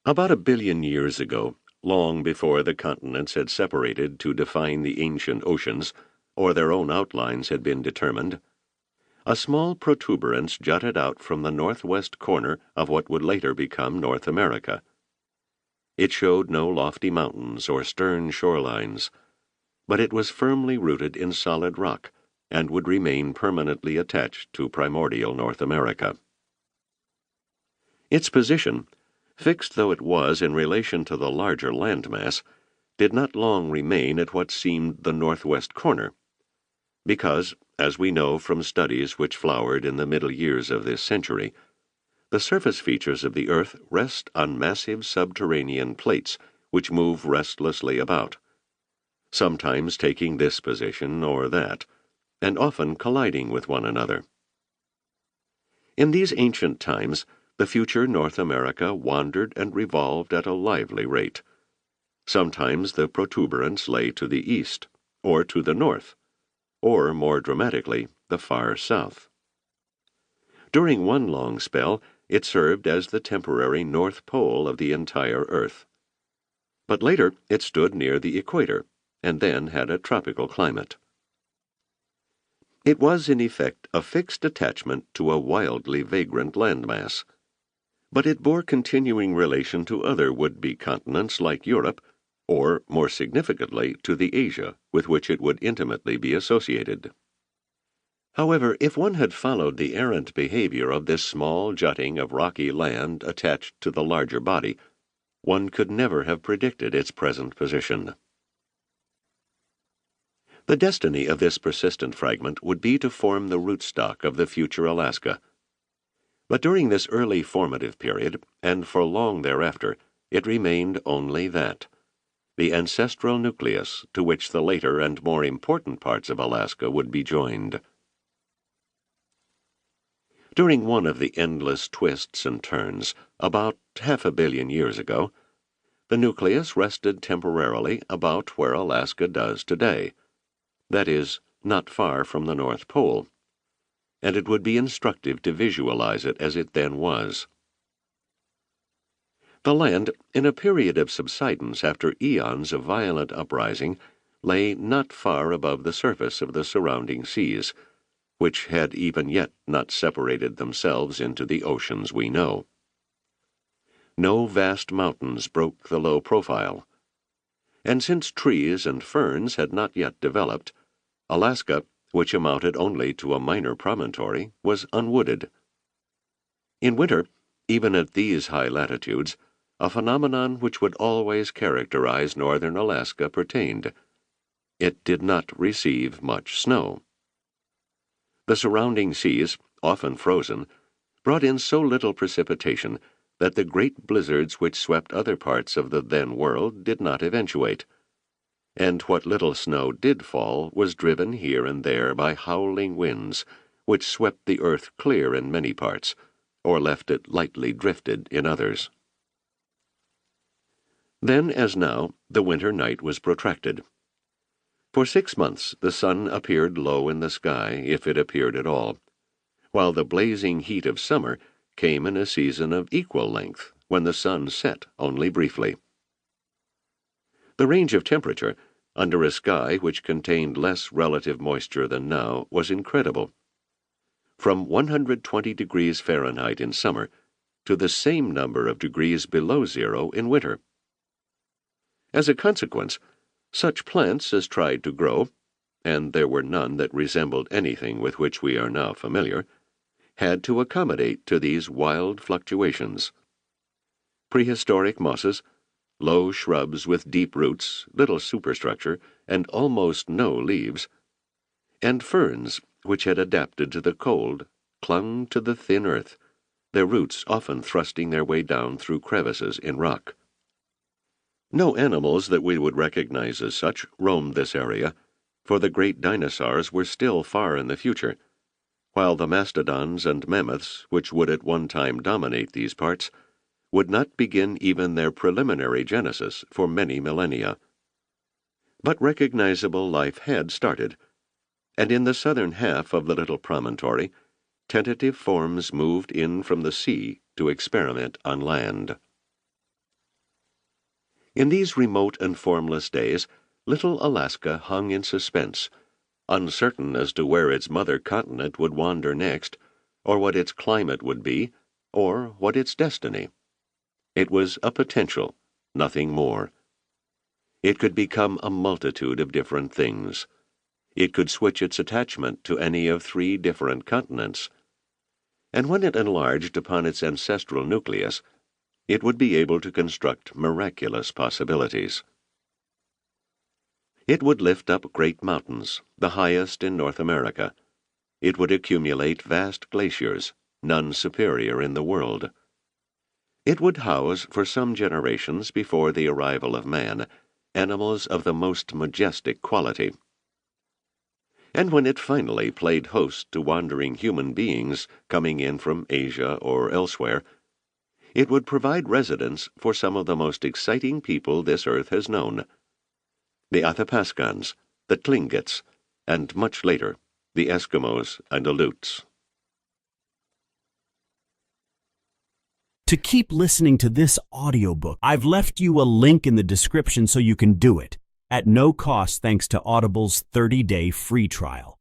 About 1 billion years ago, long before the continents had separated to define the ancient oceans, or their own outlines had been determined, a small protuberance jutted out from the northwest corner of what would later become North America. It showed no lofty mountains or stern shorelines, but it was firmly rooted in solid rock and would remain permanently attached to primordial North America. Its position, fixed though it was in relation to the larger landmass, did not long remain at what seemed the northwest corner, because, as we know from studies which flowered in the middle years of this century, the surface features of the Earth rest on massive subterranean plates which move restlessly about, sometimes taking this position or that, and often colliding with one another. In these ancient times, the future North America wandered and revolved at a lively rate. Sometimes the protuberance lay to the east, or to the north, or, more dramatically, the far south. During one long spell, it served as the temporary North Pole of the entire Earth. But later it stood near the equator, and then had a tropical climate. It was, in effect, a fixed attachment to a wildly vagrant landmass. But it bore continuing relation to other would-be continents like Europe, or, more significantly, to the Asia with which it would intimately be associated. However, if one had followed the errant behavior of this small jutting of rocky land attached to the larger body, one could never have predicted its present position. The destiny of this persistent fragment would be to form the rootstock of the future Alaska. But during this early formative period, and for long thereafter, it remained only that, the ancestral nucleus to which the later and more important parts of Alaska would be joined. During one of the endless twists and turns, about 500 million years ago, the nucleus rested temporarily about where Alaska does today, that is, not far from the North Pole, and it would be instructive to visualize it as it then was. The land, in a period of subsidence after eons of violent uprising, lay not far above the surface of the surrounding seas, which had even yet not separated themselves into the oceans we know. No vast mountains broke the low profile, and since trees and ferns had not yet developed, Alaska, which amounted only to a minor promontory, was unwooded. In winter, even at these high latitudes, a phenomenon which would always characterize northern Alaska pertained. It did not receive much snow. The surrounding seas, often frozen, brought in so little precipitation that the great blizzards which swept other parts of the then world did not eventuate, and what little snow did fall was driven here and there by howling winds which swept the earth clear in many parts, or left it lightly drifted in others. Then, as now, the winter night was protracted. For 6 months the sun appeared low in the sky, if it appeared at all, while the blazing heat of summer came in a season of equal length, when the sun set only briefly. The range of temperature, under a sky which contained less relative moisture than now, was incredible. From 120 degrees Fahrenheit in summer to the same number of degrees below zero in winter. As a consequence, such plants as tried to grow, and there were none that resembled anything with which we are now familiar, had to accommodate to these wild fluctuations. Prehistoric mosses, low shrubs with deep roots, little superstructure, and almost no leaves, and ferns which had adapted to the cold, clung to the thin earth, their roots often thrusting their way down through crevices in rock. No animals that we would recognize as such roamed this area, for the great dinosaurs were still far in the future, while the mastodons and mammoths, which would at one time dominate these parts, would not begin even their preliminary genesis for many millennia. But recognizable life had started, and in the southern half of the little promontory, tentative forms moved in from the sea to experiment on land. In these remote and formless days, little Alaska hung in suspense, uncertain as to where its mother continent would wander next, or what its climate would be, or what its destiny. It was a potential, nothing more. It could become a multitude of different things. It could switch its attachment to any of 3 different continents. And when it enlarged upon its ancestral nucleus, it would be able to construct miraculous possibilities. It would lift up great mountains, the highest in North America. It would accumulate vast glaciers, none superior in the world. It would house, for some generations before the arrival of man, animals of the most majestic quality. And when it finally played host to wandering human beings coming in from Asia or elsewhere, it would provide residence for some of the most exciting people this earth has known: the Athapascans, the Tlingits, and much later, the Eskimos and Aleuts. To keep listening to this audiobook, I've left you a link in the description so you can do it, at no cost thanks to Audible's 30-day free trial.